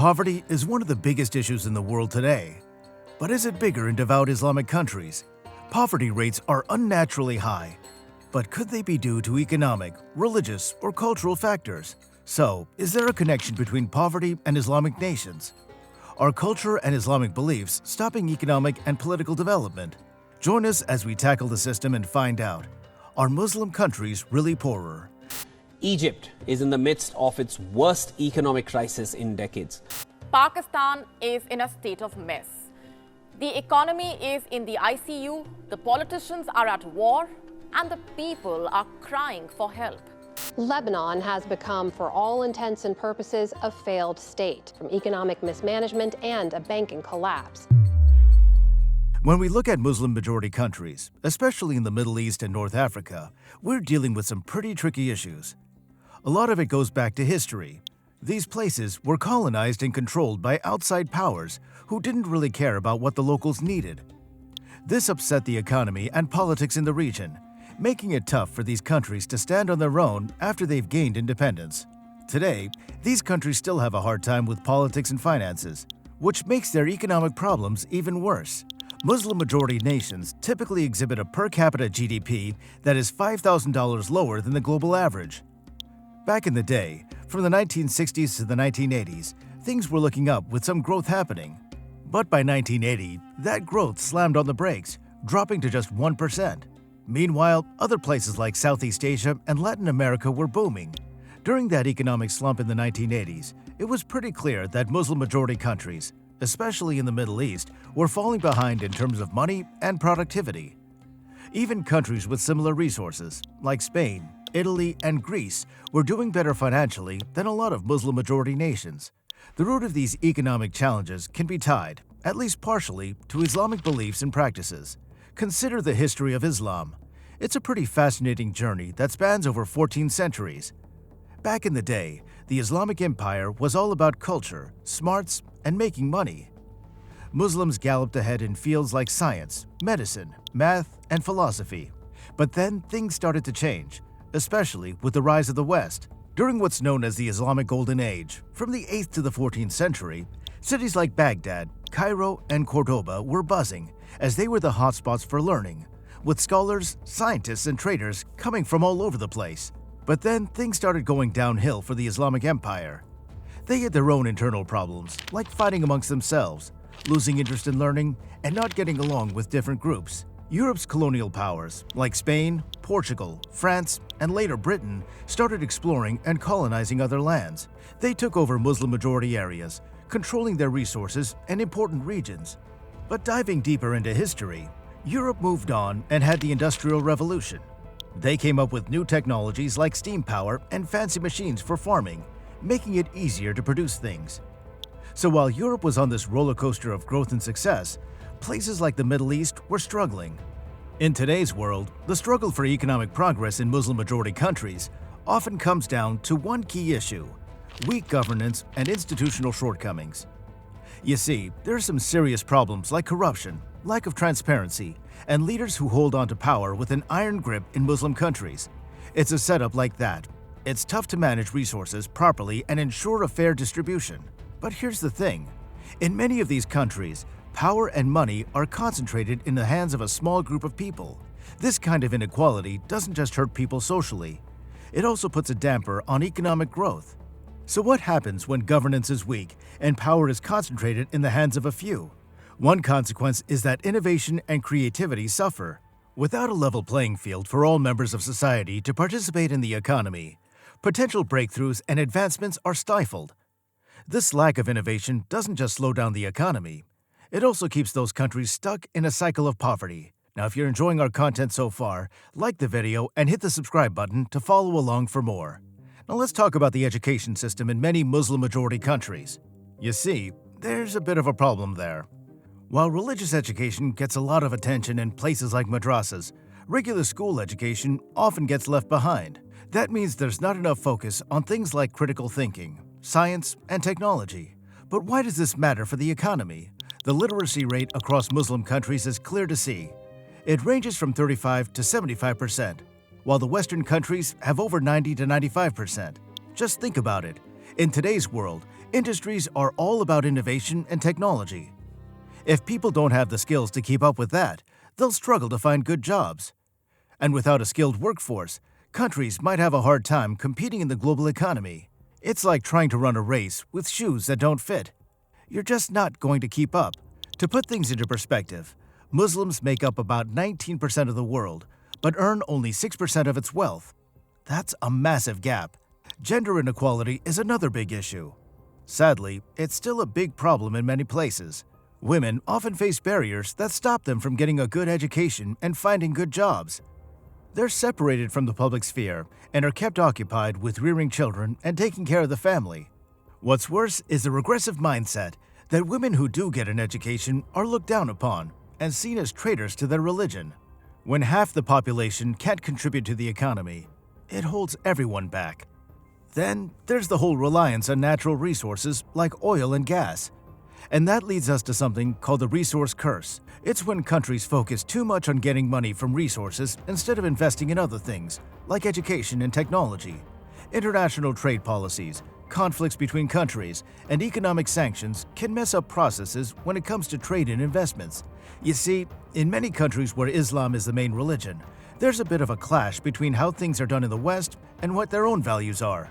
Poverty is one of the biggest issues in the world today. But is it bigger in devout Islamic countries? Poverty rates are unnaturally high. But could they be due to economic, religious, or cultural factors? So, is there a connection between poverty and Islamic nations? Are culture and Islamic beliefs stopping economic and political development? Join us as we tackle the system and find out, are Muslim countries really poorer? Egypt is in the midst of its worst economic crisis in decades. Pakistan is in a state of mess. The economy is in the ICU, the politicians are at war, and the people are crying for help. Lebanon has become, for all intents and purposes, a failed state, from economic mismanagement and a banking collapse. When we look at Muslim-majority countries, especially in the Middle East and North Africa, we're dealing with some pretty tricky issues. A lot of it goes back to history. These places were colonized and controlled by outside powers who didn't really care about what the locals needed. This upset the economy and politics in the region, making it tough for these countries to stand on their own after they've gained independence. Today, these countries still have a hard time with politics and finances, which makes their economic problems even worse. Muslim-majority nations typically exhibit a per capita GDP that is $5,000 lower than the global average. Back in the day, from the 1960s to the 1980s, things were looking up with some growth happening. But by 1980, that growth slammed on the brakes, dropping to just 1%. Meanwhile, other places like Southeast Asia and Latin America were booming. During that economic slump in the 1980s, it was pretty clear that Muslim-majority countries, especially in the Middle East, were falling behind in terms of money and productivity. Even countries with similar resources, like Spain, Italy, and Greece, were doing better financially than a lot of Muslim-majority nations. The root of these economic challenges can be tied, at least partially, to Islamic beliefs and practices. Consider the history of Islam. It's a pretty fascinating journey that spans over 14 centuries. Back in the day, the Islamic Empire was all about culture, smarts, and making money. Muslims galloped ahead in fields like science, medicine, math, and philosophy. But then things started to change, especially with the rise of the West. During what's known as the Islamic Golden Age, from the 8th to the 14th century, cities like Baghdad, Cairo, and Cordoba were buzzing, as they were the hotspots for learning, with scholars, scientists, and traders coming from all over the place. But then things started going downhill for the Islamic Empire. They had their own internal problems, like fighting amongst themselves, losing interest in learning, and not getting along with different groups. Europe's colonial powers, like Spain, Portugal, France, and later Britain, started exploring and colonizing other lands. They took over Muslim-majority areas, controlling their resources and important regions. But diving deeper into history, Europe moved on and had the Industrial Revolution. They came up with new technologies like steam power and fancy machines for farming, making it easier to produce things. So while Europe was on this roller coaster of growth and success, places like the Middle East were struggling. In today's world, the struggle for economic progress in Muslim-majority countries often comes down to one key issue: weak governance and institutional shortcomings. You see, there are some serious problems like corruption, lack of transparency, and leaders who hold on to power with an iron grip in Muslim countries. It's a setup like that. It's tough to manage resources properly and ensure a fair distribution. But here's the thing. In many of these countries, power and money are concentrated in the hands of a small group of people. This kind of inequality doesn't just hurt people socially. It also puts a damper on economic growth. So what happens when governance is weak and power is concentrated in the hands of a few? One consequence is that innovation and creativity suffer. Without a level playing field for all members of society to participate in the economy, potential breakthroughs and advancements are stifled. This lack of innovation doesn't just slow down the economy, it also keeps those countries stuck in a cycle of poverty. Now, if you're enjoying our content so far, like the video and hit the subscribe button to follow along for more. Now let's talk about the education system in many Muslim-majority countries. You see, there's a bit of a problem there. While religious education gets a lot of attention in places like madrasas, regular school education often gets left behind. That means there's not enough focus on things like critical thinking, science, and technology. But why does this matter for the economy? The literacy rate across Muslim countries is clear to see. It ranges from 35 to 75%, while the Western countries have over 90 to 95%. Just think about it. In today's world, Industries are all about innovation and technology. If people don't have the skills to keep up with that, they'll struggle to find good jobs. And without a skilled workforce, countries might have a hard time competing in the global economy. It's like trying to run a race with shoes that don't fit. You're just not going to keep up. To put things into perspective, Muslims make up about 19% of the world, but earn only 6% of its wealth. That's a massive gap. Gender inequality is another big issue. Sadly, it's still a big problem in many places. Women often face barriers that stop them from getting a good education and finding good jobs. They're separated from the public sphere and are kept occupied with rearing children and taking care of the family. What's worse is the regressive mindset that women who do get an education are looked down upon and seen as traitors to their religion. When half the population can't contribute to the economy, it holds everyone back. Then there's the whole reliance on natural resources like oil and gas. And that leads us to something called the resource curse. It's when countries focus too much on getting money from resources instead of investing in other things, like education and technology. International trade policies, conflicts between countries, and economic sanctions can mess up processes when it comes to trade and investments. You see, in many countries where Islam is the main religion, there's a bit of a clash between how things are done in the West and what their own values are.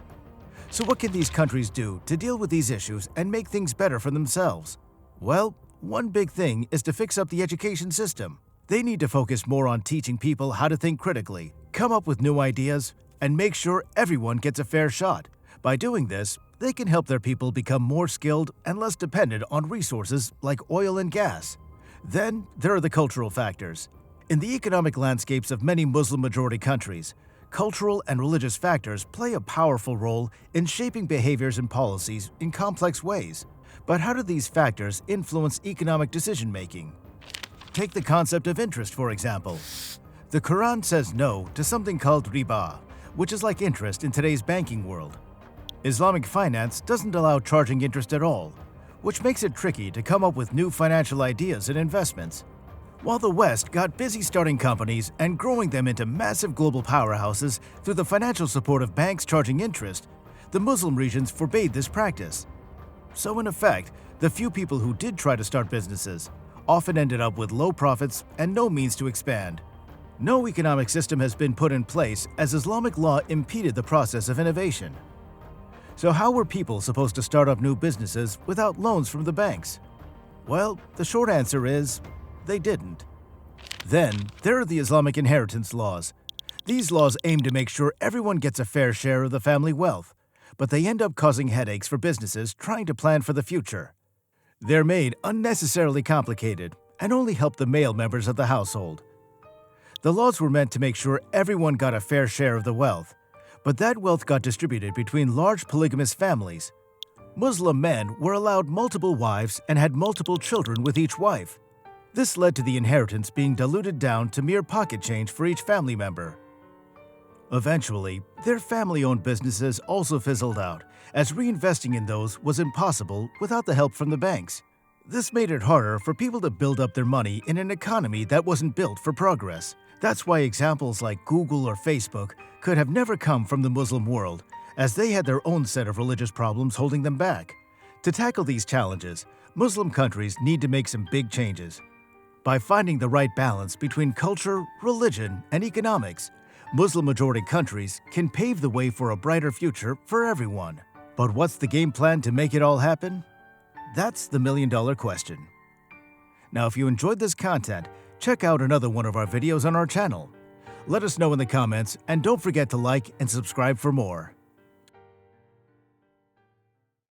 So what can these countries do to deal with these issues and make things better for themselves? Well, one big thing is to fix up the education system. They need to focus more on teaching people how to think critically, come up with new ideas, and make sure everyone gets a fair shot. By doing this, they can help their people become more skilled and less dependent on resources like oil and gas. Then there are the cultural factors. In the economic landscapes of many Muslim-majority countries, cultural and religious factors play a powerful role in shaping behaviors and policies in complex ways. But how do these factors influence economic decision-making? Take the concept of interest, for example. The Quran says no to something called riba, which is like interest in today's banking world. Islamic finance doesn't allow charging interest at all, which makes it tricky to come up with new financial ideas and investments. While the West got busy starting companies and growing them into massive global powerhouses through the financial support of banks charging interest, the Muslim regions forbade this practice. So in effect, the few people who did try to start businesses often ended up with low profits and no means to expand. No economic system has been put in place as Islamic law impeded the process of innovation. So how were people supposed to start up new businesses without loans from the banks? Well, the short answer is, they didn't. Then, there are the Islamic inheritance laws. These laws aim to make sure everyone gets a fair share of the family wealth, but they end up causing headaches for businesses trying to plan for the future. They're made unnecessarily complicated and only help the male members of the household. The laws were meant to make sure everyone got a fair share of the wealth, but that wealth got distributed between large polygamous families. Muslim men were allowed multiple wives and had multiple children with each wife. This led to the inheritance being diluted down to mere pocket change for each family member. Eventually, their family-owned businesses also fizzled out, as reinvesting in those was impossible without the help from the banks. This made it harder for people to build up their money in an economy that wasn't built for progress. That's why examples like Google or Facebook could have never come from the Muslim world, as they had their own set of religious problems holding them back. To tackle these challenges, Muslim countries need to make some big changes. By finding the right balance between culture, religion, and economics, Muslim-majority countries can pave the way for a brighter future for everyone. But what's the game plan to make it all happen? That's the million-dollar question. Now, if you enjoyed this content, check out another one of our videos on our channel. Let us know in the comments, and don't forget to like and subscribe for more.